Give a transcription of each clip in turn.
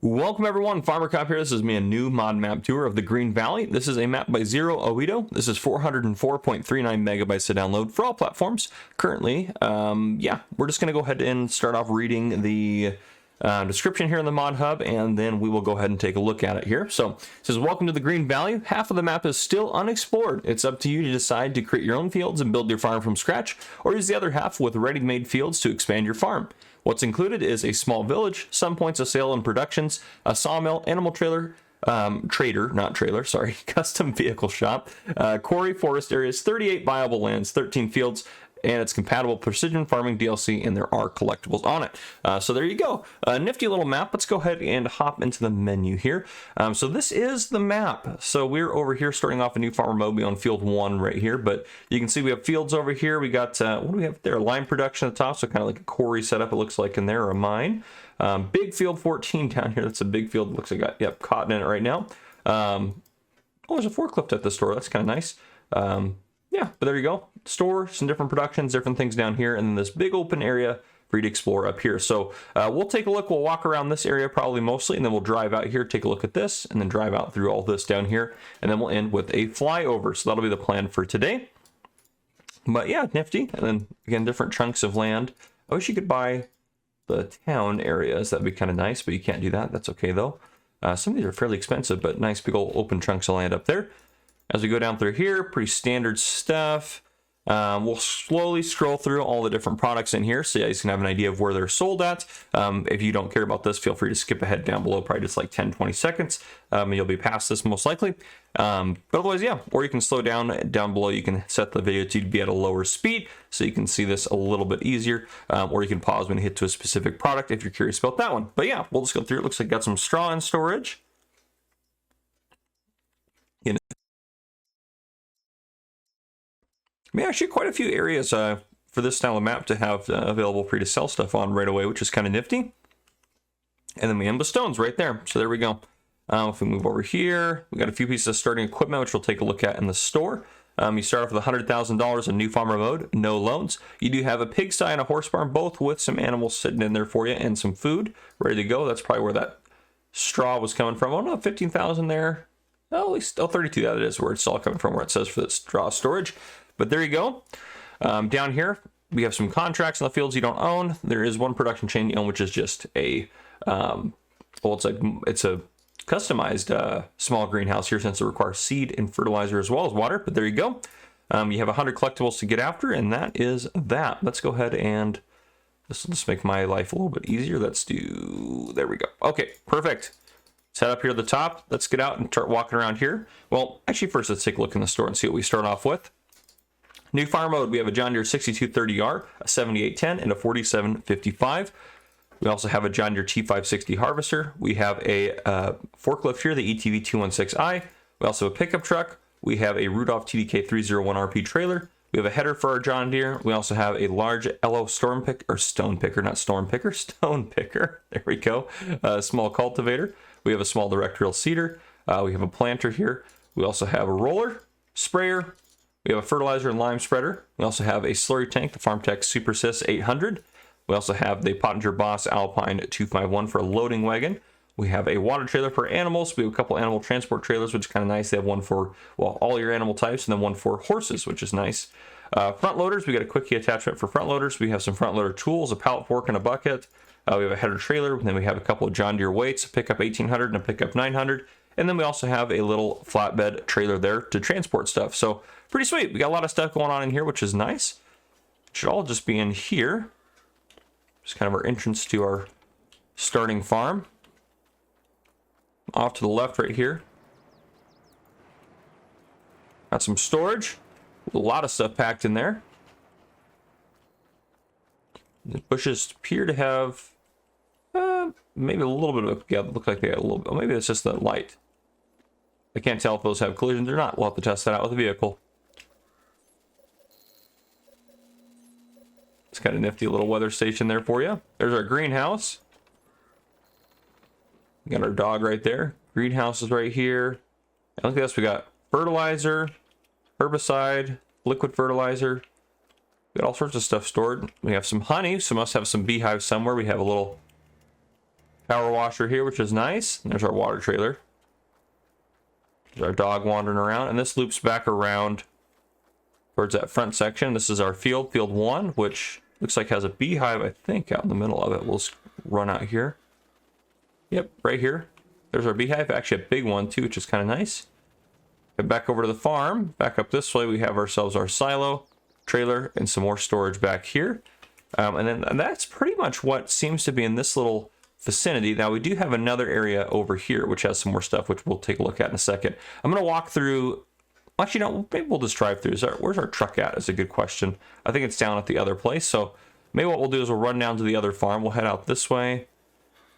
Welcome everyone, Farmer Cop here. This is me, a new mod map tour of the Green Valley. This is a map by Zero Oito. This is 404.39 megabytes to download for all platforms. Currently, we're just going to go ahead and start off reading the description here in the mod hub, and then we will go ahead and take a look at it here. So it says, welcome to the Green Valley. Half of the map is still unexplored. It's up to you to decide to create your own fields and build your farm from scratch, or use the other half with ready-made fields to expand your farm. What's included is a small village, some points of sale and productions, a sawmill, animal trailer, custom vehicle shop, quarry, forest areas, 38 viable lands, 13 fields, and it's compatible precision farming DLC, and there are collectibles on it. So there you go. A nifty little map. Let's go ahead and hop into the menu here. So this is the map. So we're over here starting off a new farmer mode. We on field 1 right here, but you can see we have fields over here. We got, what do we have there? Lime production at the top, so kind of like a quarry setup it looks like in there, or a mine. Big field 14 down here. That's a big field. Looks like got, yep, cotton in it right now. Oh, there's a forklift at the store. That's kind of nice. Yeah, but there you go. Store, some different productions, different things down here, and then this big open area for you to explore up here. So we'll take a look. We'll walk around this area probably mostly, and then we'll drive out here, take a look at this, and then drive out through all this down here, and then we'll end with a flyover. So that'll be the plan for today. But yeah, nifty. And then again, different chunks of land. I wish you could buy the town areas. That'd be kind of nice, but you can't do that. That's okay though. Some of these are fairly expensive, but nice big old open chunks of land up there. As we go down through here, pretty standard stuff. We'll slowly scroll through all the different products in here so you guys can have an idea of where they're sold at. If you don't care about this, feel free to skip ahead down below, probably just like 10-20 seconds. You'll be past this most likely. But otherwise, yeah, or you can slow down below. You can set the video to be at a lower speed so you can see this a little bit easier. Or you can pause when you hit to a specific product if you're curious about that one. But yeah, we'll just go through. It looks like got some straw in storage. Yeah, actually quite a few areas for this style of map to have available for you to sell stuff on right away, which is kind of nifty. And then we end with stones right there. So there we go. If we move over here, we got a few pieces of starting equipment, which we'll take a look at in the store. You start off with $100,000 in new farmer mode, no loans. You do have a pigsty and a horse barn, both with some animals sitting in there for you and some food ready to go. That's probably where that straw was coming from. Oh no, 15,000 there. Oh, at least 32. That is where it's all coming from, where it says for the straw storage. But there you go. Down here, we have some contracts in the fields you don't own. There is one production chain you own, which is just a, it's a customized small greenhouse here, since it requires seed and fertilizer as well as water. But there you go. You have 100 collectibles to get after, and that is that. Let's go ahead and this will just make my life a little bit easier. Let's do, there we go. Okay, perfect. Set up here at the top. Let's get out and start walking around here. Well, actually, first let's take a look in the store and see what we start off with. New farm mode, we have a John Deere 6230R, a 7810, and a 4755. We also have a John Deere T560 harvester. We have a forklift here, the ETV 216i. We also have a pickup truck. We have a Rudolph TDK 301RP trailer. We have a header for our John Deere. We also have a large LO stone picker. There we go. A small cultivator. We have a small direct reel seeder. We have a planter here. We also have a roller, sprayer. We have a fertilizer and lime spreader. We also have a slurry tank, the FarmTech SuperSys 800. We also have the Pottinger Boss Alpine 251 for a loading wagon. We have a water trailer for animals. We have a couple animal transport trailers, which is kind of nice. They have one for, well, all your animal types, and then one for horses, which is nice. Front loaders, we got a quick key attachment for front loaders. We have some front loader tools, a pallet fork, and a bucket. We have a header trailer, and then we have a couple of John Deere weights, a pickup 1800 and a pickup 900. And then we also have a little flatbed trailer there to transport stuff. So pretty sweet. We got a lot of stuff going on in here, which is nice. Should all just be in here. Just kind of our entrance to our starting farm. Off to the left right here. Got some storage. A lot of stuff packed in there. The bushes appear to have maybe a little bit of, yeah, look like they got a little bit. Maybe it's just the light. I can't tell if those have collisions or not. We'll have to test that out with the vehicle. It's kind of nifty little weather station there for you. There's our greenhouse. We got our dog right there. Greenhouse is right here. And look at this. We got fertilizer, herbicide, liquid fertilizer. We got all sorts of stuff stored. We have some honey, so must have some beehives somewhere. We have a little power washer here, which is nice. And there's our water trailer. There's our dog wandering around, and this loops back around towards that front section. This is our field 1, which looks like has a beehive, I think, out in the middle of it. We'll run out here. Yep, right here. There's our beehive, actually a big one too, which is kind of nice. Get back over to the farm. Back up this way, we have ourselves our silo, trailer, and some more storage back here. And that's pretty much what seems to be in this little vicinity. Now we do have another area over here which has some more stuff, which we'll take a look at in a second. I'm going to walk through. Actually, no, maybe we'll just drive through. Where's our truck at? Is a good question. I think it's down at the other place. So maybe what we'll do is we'll run down to the other farm. We'll head out this way.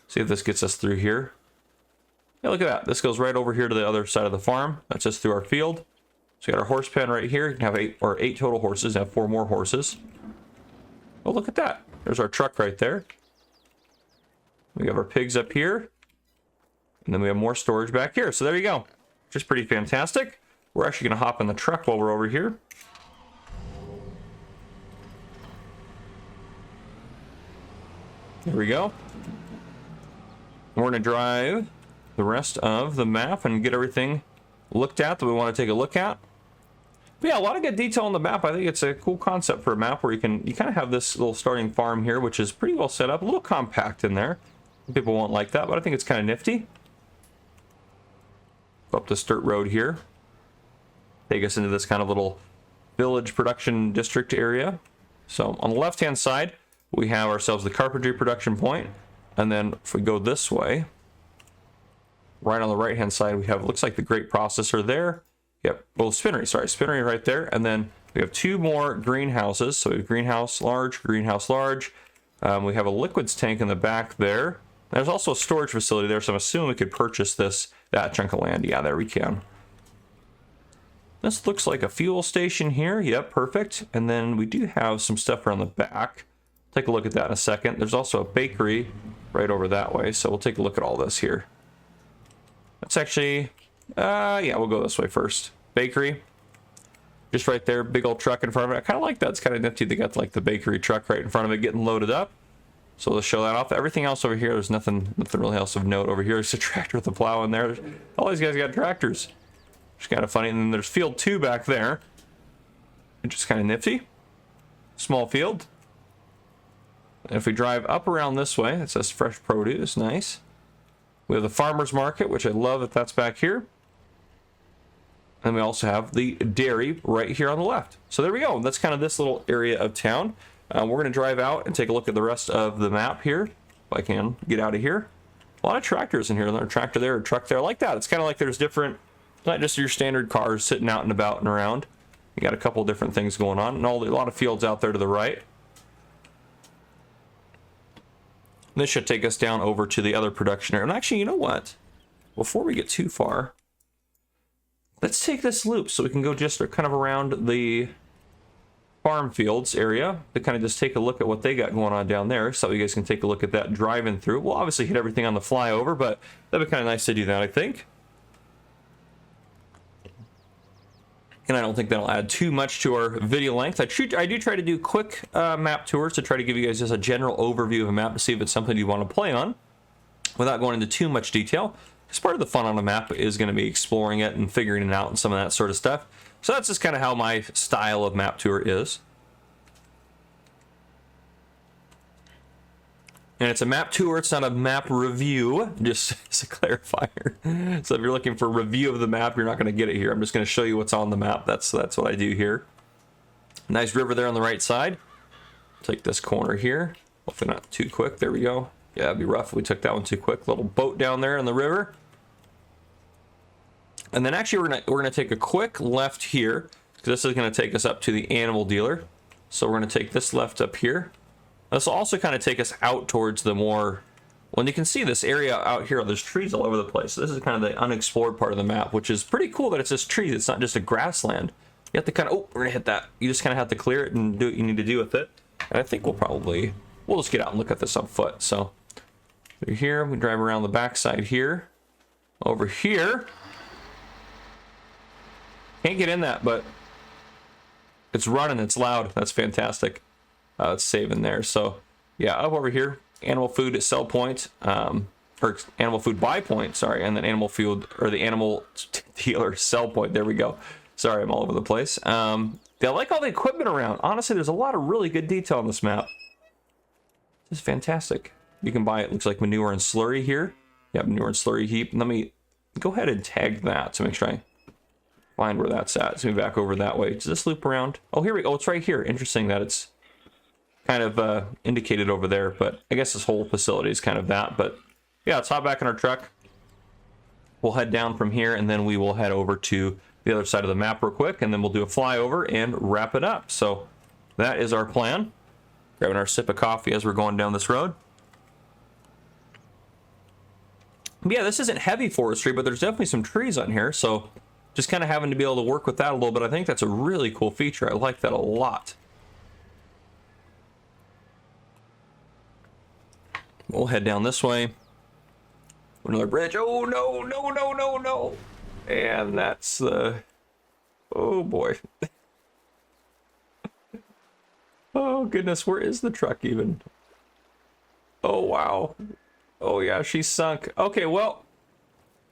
See if this gets us through here. Yeah, look at that. This goes right over here to the other side of the farm. That's just through our field. So we got our horse pen right here. You can have 8 total horses. Have 4 more horses. Oh, look at that. There's our truck right there. We have our pigs up here. And then we have more storage back here. So there you go. Just pretty fantastic. We're actually going to hop in the truck while we're over here. There we go. We're going to drive the rest of the map and get everything looked at that we want to take a look at. But yeah, a lot of good detail on the map. I think it's a cool concept for a map where you kind of have this little starting farm here, which is pretty well set up, a little compact in there. People won't like that, but I think it's kind of nifty. Go up this dirt road here. Take us into this kind of little village production district area. So on the left hand side, we have ourselves the carpentry production point. And then if we go this way, right on the right hand side, we have, looks like the grape processor there. Yep, well, spinnery, sorry, spinnery right there. And then we have 2 more greenhouses. So we have greenhouse large, greenhouse large. We have a liquids tank in the back there. There's also a storage facility there, so I'm assuming we could purchase that chunk of land. Yeah, there we can. This looks like a fuel station here. Yep, perfect. And then we do have some stuff around the back. Take a look at that in a second. There's also a bakery right over that way, so we'll take a look at all this here. That's actually, yeah, we'll go this way first. Bakery, just right there, big old truck in front of it. I kind of like that. It's kind of nifty. They got like the bakery truck right in front of it getting loaded up. So let's show that off. Everything else over here, there's nothing really else of note over here. There's a tractor with a plow in there. All these guys got tractors. It's kind of funny. And then there's field 2 back there, which is kind of nifty. Small field. And if we drive up around this way, it says fresh produce. Nice. We have the farmer's market, which I love that that's back here. And we also have the dairy right here on the left. So there we go. That's kind of this little area of town. We're going to drive out and take a look at the rest of the map here. If I can get out of here. A lot of tractors in here. There's a tractor there, a truck there. I like that. It's kind of like there's different, not just your standard cars sitting out and about and around. You got a couple different things going on. And a lot of fields out there to the right. This should take us down over to the other production area. And actually, you know what? Before we get too far, let's take this loop so we can go just kind of around the farm fields area to kind of just take a look at what they got going on down there, so you guys can take a look at that driving through. We'll obviously hit everything on the flyover, but that'd be kind of nice to do that, I think. And I don't think that'll add too much to our video length. I do try to do quick map tours to try to give you guys just a general overview of a map to see if it's something you want to play on without going into too much detail. Because part of the fun on a map is going to be exploring it and figuring it out and some of that sort of stuff. So that's just kind of how my style of map tour is. And it's a map tour, it's not a map review, just as a clarifier. So if you're looking for a review of the map, you're not going to get it here. I'm just going to show you what's on the map. That's what I do here. Nice river there on the right side. Take this corner here. Hopefully not too quick. There we go. Yeah, it'd be rough if we took that one too quick. Little boat down there in the river. And then actually we're gonna take a quick left here, because this is going to take us up to the animal dealer. So we're going to take this left up here. This will also kind of take us out towards the more, when you can see this area out here, there's trees all over the place. So this is kind of the unexplored part of the map, which is pretty cool that it's just trees. It's not just a grassland. You have to kind of, oh, we're going to hit that. You just kind of have to clear it and do what you need to do with it. And I think we'll just get out and look at this on foot. So through here, we drive around the backside here. Over here. Can't get in that, but it's running, it's loud. That's fantastic. It's saving there. So yeah, up over here, animal food at sell point. or animal food buy point, sorry, and then animal food, or the animal dealer sell point. There we go. Sorry, I'm all over the place. I like all the equipment around. Honestly, there's a lot of really good detail on this map. This is fantastic. You can buy, it looks like manure and slurry here. You have manure and slurry heap. Let me go ahead and tag that to make sure I find where that's at. Let's move back over that way. Does this loop around? Oh, here we go. It's right here. Interesting that it's kind of indicated over there, but I guess this whole facility is kind of that. But yeah, let's hop back in our truck. We'll head down from here, and then we will head over to the other side of the map real quick, and then we'll do a flyover and wrap it up. So that is our plan. Grabbing our sip of coffee as we're going down this road. But yeah, this isn't heavy forestry, but there's definitely some trees on here, so just kind of having to be able to work with that a little bit. I think that's a really cool feature. I like that a lot. We'll head down this way. Another bridge. Oh, no, no, no, no, no. And that's the... oh, boy. Oh, goodness. Where is the truck even? Oh, wow. Oh, yeah, she's sunk. Okay, well,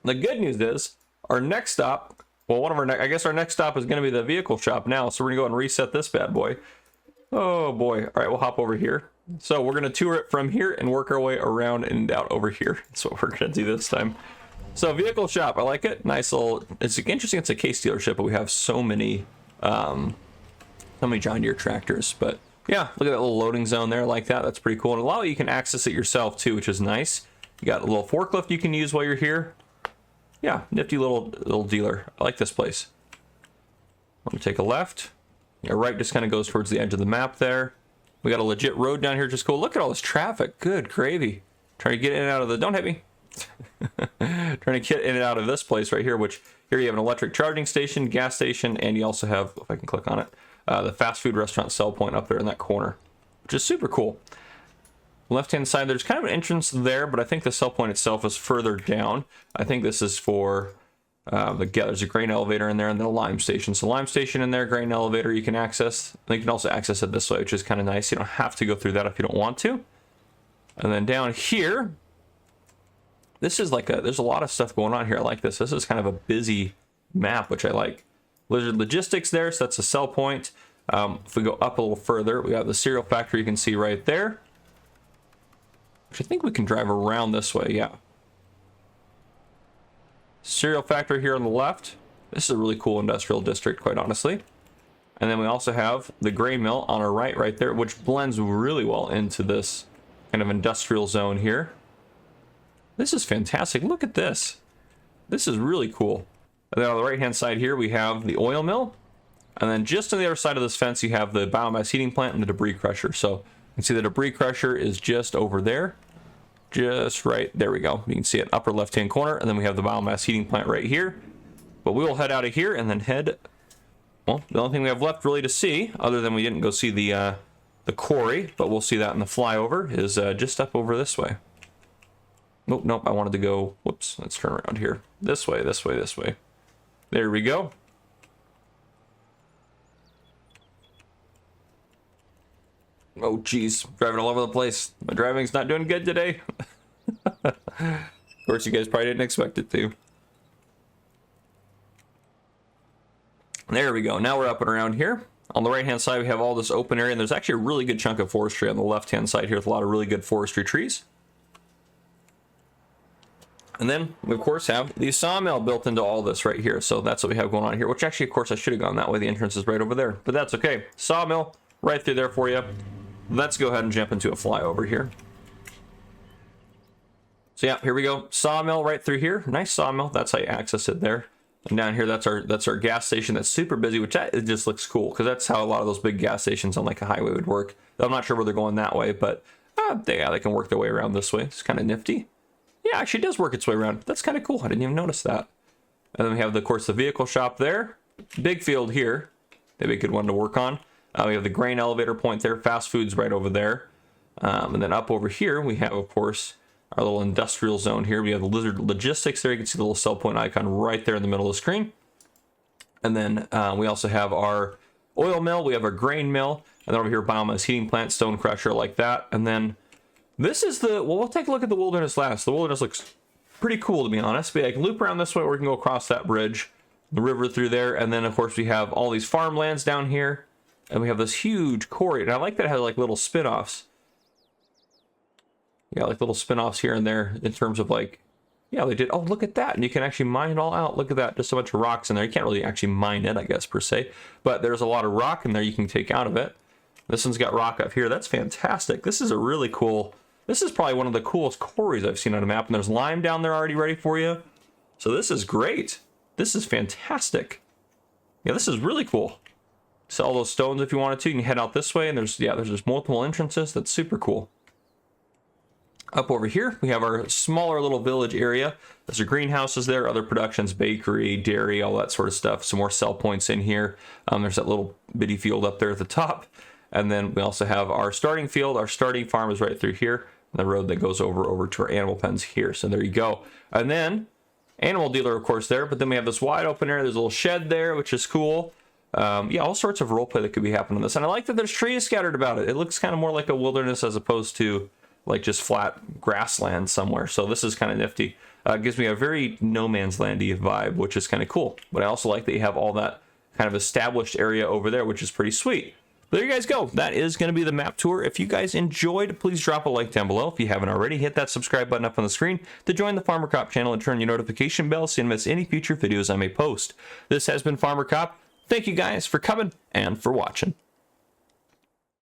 the good news is our next stop... well, I guess our next stop is going to be the vehicle shop now. So we're going to go and reset this bad boy. Oh, boy. All right, we'll hop over here. So we're going to tour it from here and work our way around and out over here. That's what we're going to do this time. So vehicle shop, I like it. Nice little, it's interesting. It's a case dealership, but we have so many John Deere tractors. But yeah, look at that little loading zone there. I like that. That's pretty cool. And a lot of you can access it yourself too, which is nice. You got a little forklift you can use while you're here. Yeah, nifty little dealer. I like this place. I'm going to take a left. Yeah, right just kind of goes towards the edge of the map there. We got a legit road down here, just cool. Look at all this traffic. Good gravy. Trying to get in and out of the... don't hit me. Trying to get in and out of this place right here, which here you have an electric charging station, gas station, and you also have, if I can click on it, the fast food restaurant sell point up there in that corner, which is super cool. Left-hand side, there's kind of an entrance there, but I think the sell point itself is further down. I think this is for... there's a grain elevator in there and then a lime station. So lime station in there, grain elevator you can access. And you can also access it this way, which is kind of nice. You don't have to go through that if you don't want to. And then down here, this is like there's a lot of stuff going on here. I like this. This is kind of a busy map, which I like. Lizard Logistics there, so that's a sell point. If we go up a little further, we have the cereal factory you can see right there. Which I think we can drive around this way, yeah. Cereal factory here on the left. This is a really cool industrial district, quite honestly. And then we also have the grain mill on our right there, which blends really well into this kind of industrial zone here. This is fantastic. Look at this. This is really cool. And then on the right-hand side here, we have the oil mill. And then just on the other side of this fence, you have the biomass heating plant and the debris crusher. So you can see the debris crusher is just over there. Just right, there we go. You can see it upper left-hand corner, and then we have the biomass heating plant right here. But we will head out of here and then head, well, the only thing we have left really to see, other than we didn't go see the quarry, but we'll see that in the flyover, is just up over this way. Nope, I wanted to go, whoops, let's turn around here. This way, this way, this way. There we go. Oh, geez, driving all over the place. My driving's not doing good today. Of course, you guys probably didn't expect it to. There we go. Now we're up and around here. On the right-hand side, we have all this open area, and there's actually a really good chunk of forestry on the left-hand side here with a lot of really good forestry trees. And then we, of course, have the sawmill built into all this right here. So that's what we have going on here, which actually, of course, I should have gone that way. The entrance is right over there, but that's okay. Sawmill right through there for you. Let's go ahead and jump into a flyover here. So yeah, here we go. Sawmill right through here. Nice sawmill. That's how you access it there. And down here, that's our gas station that's super busy, which it just looks cool because that's how a lot of those big gas stations on like a highway would work. I'm not sure where they're going that way, but they can work their way around this way. It's kind of nifty. Yeah, actually does work its way around. That's kind of cool. I didn't even notice that. And then we have, of course, the vehicle shop there. Big field here. Maybe a good one to work on. We have the grain elevator point there. Fast food's right over there. And then up over here, we have, of course, our little industrial zone here. We have the Lizard Logistics there. You can see the little sell point icon right there in the middle of the screen. And then we also have our oil mill. We have our grain mill. And then over here, biomass heating plant, stone crusher like that. And then This is the, well, we'll take a look at the wilderness last. The wilderness looks pretty cool, to be honest. But yeah, I can loop around this way, or we can go across that bridge, the river through there, and then of course we have all these farmlands down here, and we have this huge quarry. And I like that it has like little spin-offs. Yeah, like little spin-offs here and there in terms of like, yeah, they did. Oh, look at that. And you can actually mine it all out. Look at that. Just a bunch of rocks in there. You can't really actually mine it, I guess, per se. But there's a lot of rock in there you can take out of it. This one's got rock up here. That's fantastic. This is a really cool... This is probably one of the coolest quarries I've seen on a map. And there's lime down there already ready for you. So this is great. This is fantastic. Yeah, this is really cool. Sell those stones if you wanted to. You can head out this way. And there's just multiple entrances. That's super cool. Up over here, we have our smaller little village area. There's our greenhouses there, other productions, bakery, dairy, all that sort of stuff. Some more sell points in here. There's that little bitty field up there at the top. And then we also have our starting field. Our starting farm is right through here. And the road that goes over to our animal pens here. So there you go. And then, animal dealer, of course, there. But then we have this wide open area. There's a little shed there, which is cool. Yeah, all sorts of roleplay that could be happening on this. And I like that there's trees scattered about it. It looks kind of more like a wilderness as opposed to like just flat grassland somewhere. So this is kind of nifty. Gives me a very no man's landy vibe, which is kind of cool. But I also like that you have all that kind of established area over there, which is pretty sweet. But there you guys go. That is going to be the map tour. If you guys enjoyed, please drop a like down below. If you haven't already, hit that subscribe button up on the screen to join the Farmer Cop channel and turn your notification bell so you don't miss any future videos I may post. This has been Farmer Cop. Thank you guys for coming and for watching.